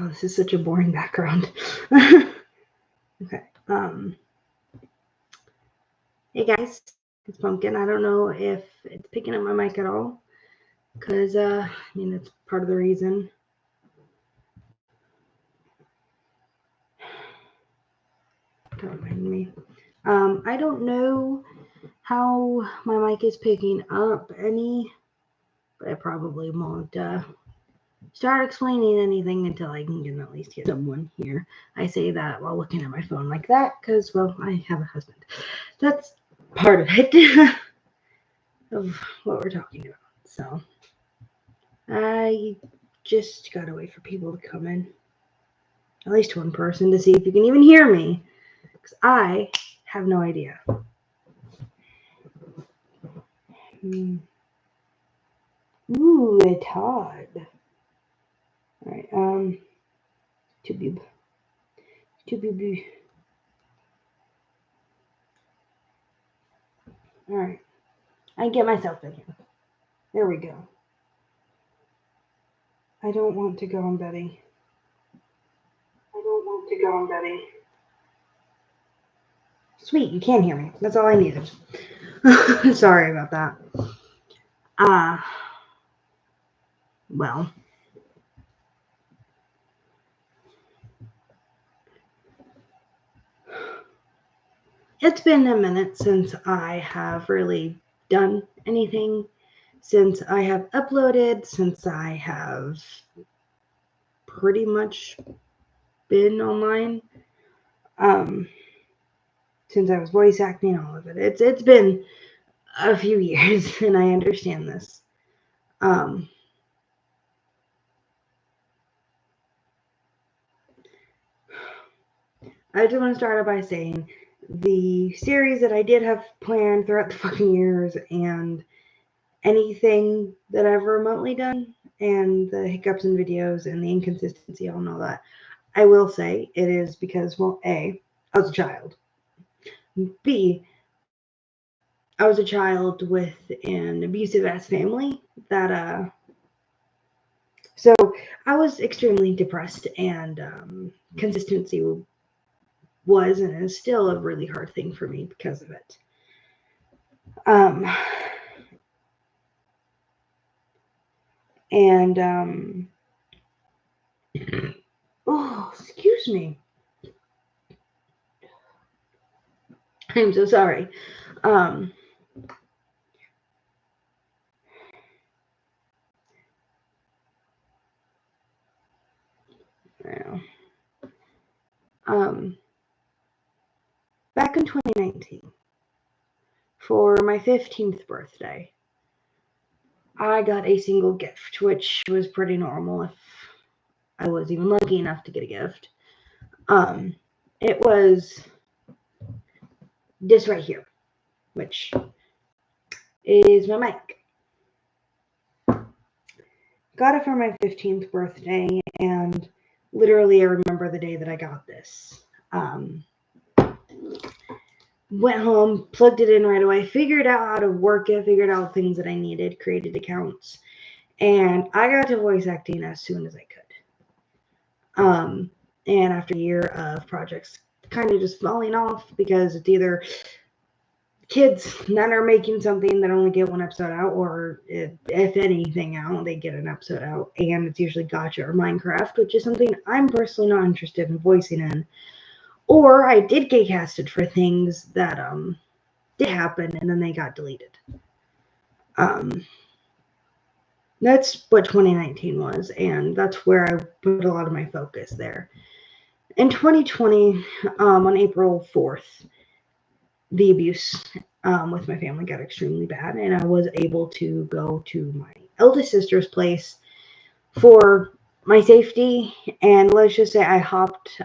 Oh, this is such a boring background. Okay. Hey guys, it's Pumpkin. I don't know if it's picking up my mic at all, because it's part of the reason. Don't mind me. I don't know how my mic is picking up any, but I probably won't start explaining anything until I can at least get someone here. I say that while looking at my phone like that because, well, I have a husband. That's part of it of what we're talking about. So I just gotta wait for people to come in. At least one person to see if you can even hear me. Because I have no idea. Ooh, it's hard. Alright, Tubib. Alright. I get myself in here. There we go. I don't want to go on Betty. Sweet, you can hear me. That's all I needed. Sorry about that. Well. It's been a minute since I have really done anything, since I have uploaded, since I have pretty much been online, since I was voice acting, all of it. It's been a few years, and I understand this. I just want to start out by saying the series that I did have planned throughout the fucking years and anything that I've remotely done and the hiccups in videos and the inconsistency and all that, I will say it is because, well, A, I was a child. B, I was a child with an abusive-ass family that, so I was extremely depressed, and consistency was and is still a really hard thing for me because of it. Oh, excuse me. I'm so sorry. Back in 2019, for my 15th birthday, I got a single gift, which was pretty normal if I was even lucky enough to get a gift. It was this right here, which is my mic. Got it for my 15th birthday, and literally I remember the day that I got this. Went home, plugged it in right away, figured out how to work it, figured out things that I needed, created accounts, and I got to voice acting as soon as I could. And after a year of projects kind of just falling off because it's either kids that are making something that only get one episode out, or if anything out, they get an episode out, and it's usually Gacha or Minecraft, which is something I'm personally not interested in voicing in. Or I did get casted for things that did happen and then they got deleted. That's what 2019 was, and that's where I put a lot of my focus there. In 2020, on April 4th, the abuse with my family got extremely bad, and I was able to go to my eldest sister's place for my safety, and let's just say I hopped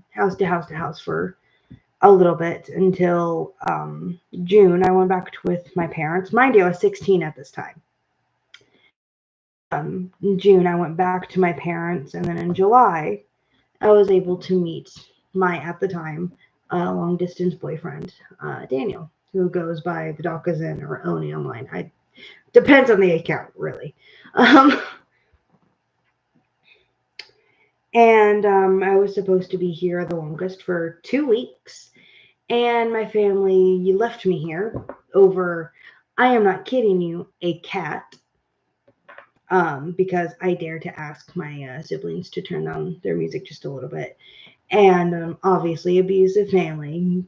house to house for a little bit until June. I went back with my parents. Mind you, I was 16 at this time. In June, I went back to my parents, and then in July, I was able to meet my, at the time, long-distance boyfriend, Daniel, who goes by the Dakazin or Oni online. Depends on the account, really. And I was supposed to be here the longest for 2 weeks. And my family left me here over, I am not kidding you, a cat. Because I dare to ask my siblings to turn down their music just a little bit. And obviously, abusive family,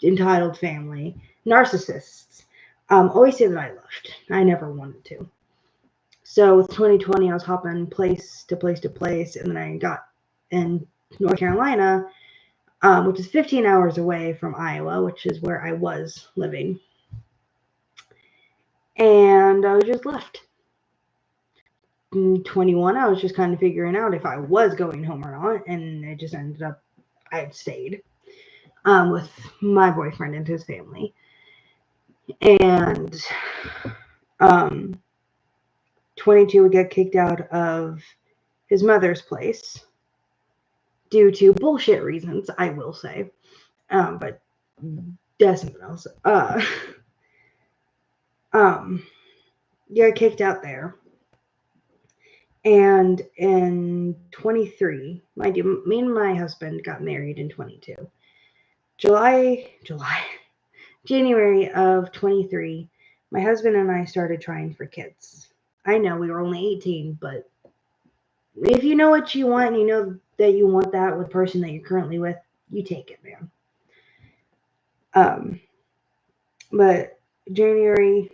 entitled family, narcissists. Always say that I left. I never wanted to. So with 2020, I was hopping place to place to place, and then I got in North Carolina, which is 15 hours away from Iowa, which is where I was living. And I was just left. In 21, I was just kind of figuring out if I was going home or not, and it just ended up I had stayed with my boyfriend and his family. And 22, we got kicked out of his mother's place due to bullshit reasons, I will say. But that's something else. Got kicked out there. And in 23, me and my husband got married in 22. January of 23, my husband and I started trying for kids. I know we were only 18, but if you know what you want and you know that you want that with the person that you're currently with, you take it, man. But January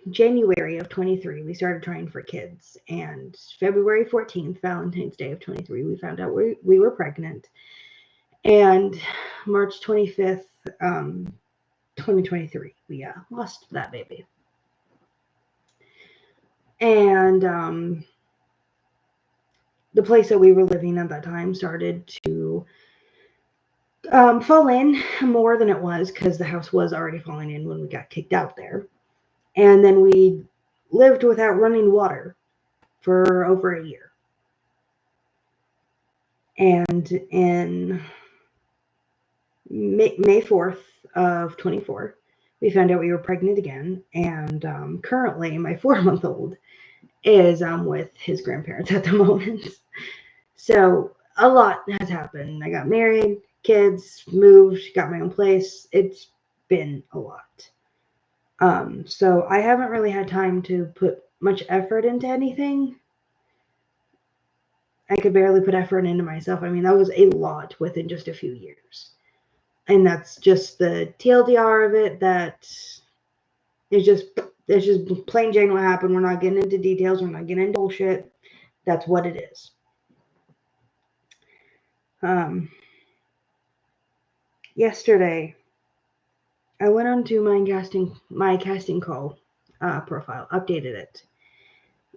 of 23, we started trying for kids, and February 14th, Valentine's Day of 23, we found out we were pregnant, and March 25th, 2023, we lost that baby. And the place that we were living at that time started to fall in more than it was, because the house was already falling in when we got kicked out there. And then we lived without running water for over a year. And in May 4th of 24, we found out we were pregnant again. And currently, my 4-month-old is with his grandparents at the moment. So a lot has happened. I got married, kids, moved, got my own place. It's been a lot. So I haven't really had time to put much effort into anything. I could barely put effort into myself. I mean, that was a lot within just a few years. And that's just the TLDR of it. That it's just plain Jane what happened. We're not getting into details. We're not getting into bullshit. That's what it is. Yesterday, I went onto my casting call profile, updated it,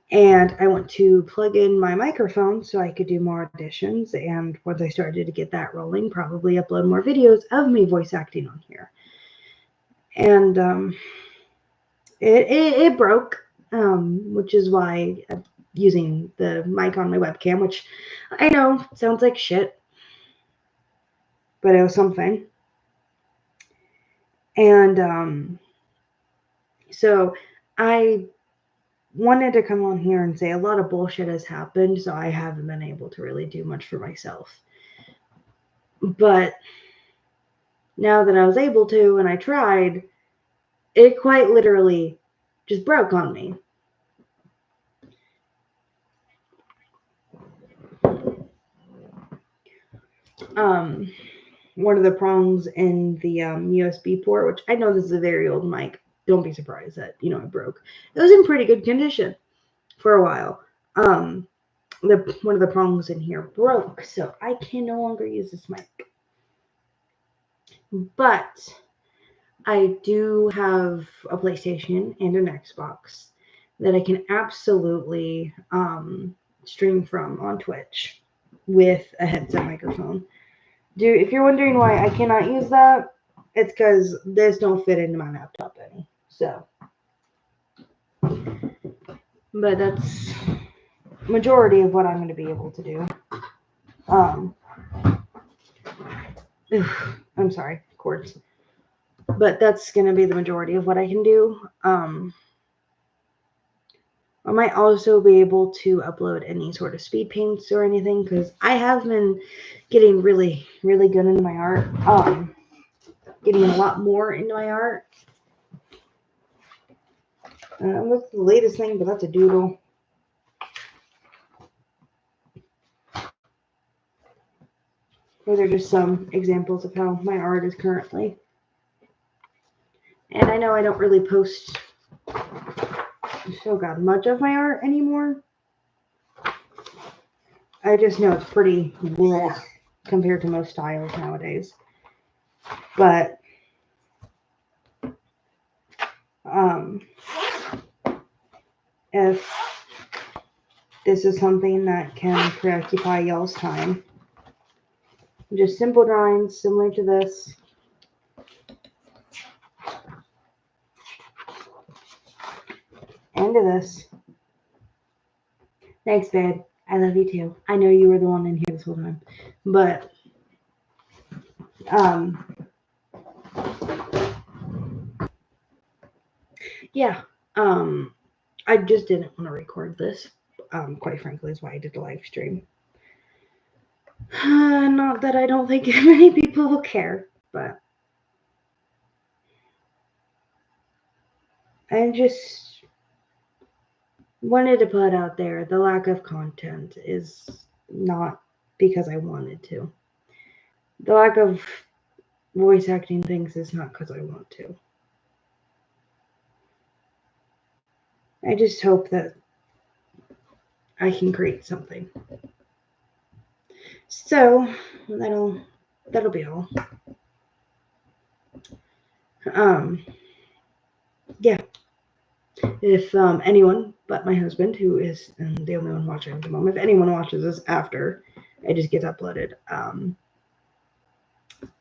and I went to plug in my microphone so I could do more auditions. And once I started to get that rolling, probably upload more videos of me voice acting on here. And it broke, which is why I'm using the mic on my webcam, which I know sounds like shit, but it was something. And so I wanted to come on here and say a lot of bullshit has happened, so I haven't been able to really do much for myself. But now that I was able to and I tried, it quite literally just broke on me. One of the prongs in the USB port, which I know this is a very old mic, don't be surprised that, it broke. It was in pretty good condition for a while. One of the prongs in here broke, so I can no longer use this mic. But I do have a PlayStation and an Xbox that I can absolutely stream from on Twitch with a headset microphone. Dude, if you're wondering why I cannot use that, it's because this don't fit into my laptop any. So, but that's majority of what I'm going to be able to do. I'm sorry, cords. But that's going to be the majority of what I can do. I might also be able to upload any sort of speed paints or anything, because I have been getting really, really good into my art. Getting a lot more into my art. That's the latest thing, but that's a doodle. Those are just some examples of how my art is currently. And I know I don't really post, much of my art anymore. I just know it's pretty bleh compared to most styles nowadays. But if this is something that can preoccupy y'all's time, just simple drawings similar to this. And to this. Thanks, babe. I love you too. I know you were the one in here this whole time. But yeah. I just didn't want to record this. Quite frankly, is why I did the live stream. Not that I don't think many people will care, but I just wanted to put out there the lack of content is not because I wanted to. The lack of voice acting things is not because I want to. I just hope that I can create something. So that'll be all. Yeah. If anyone but my husband, who is the only one watching at the moment, if anyone watches this after it just gets uploaded,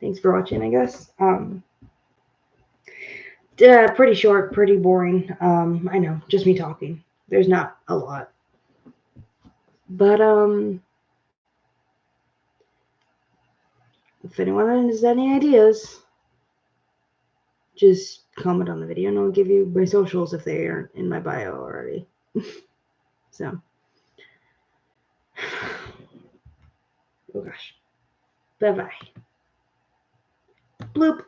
thanks for watching, I guess. Pretty short, pretty boring. I know, just me talking. There's not a lot. But if anyone has any ideas, just comment on the video and I'll give you my socials if they aren't in my bio already. So, oh gosh. Bye-bye. Bloop.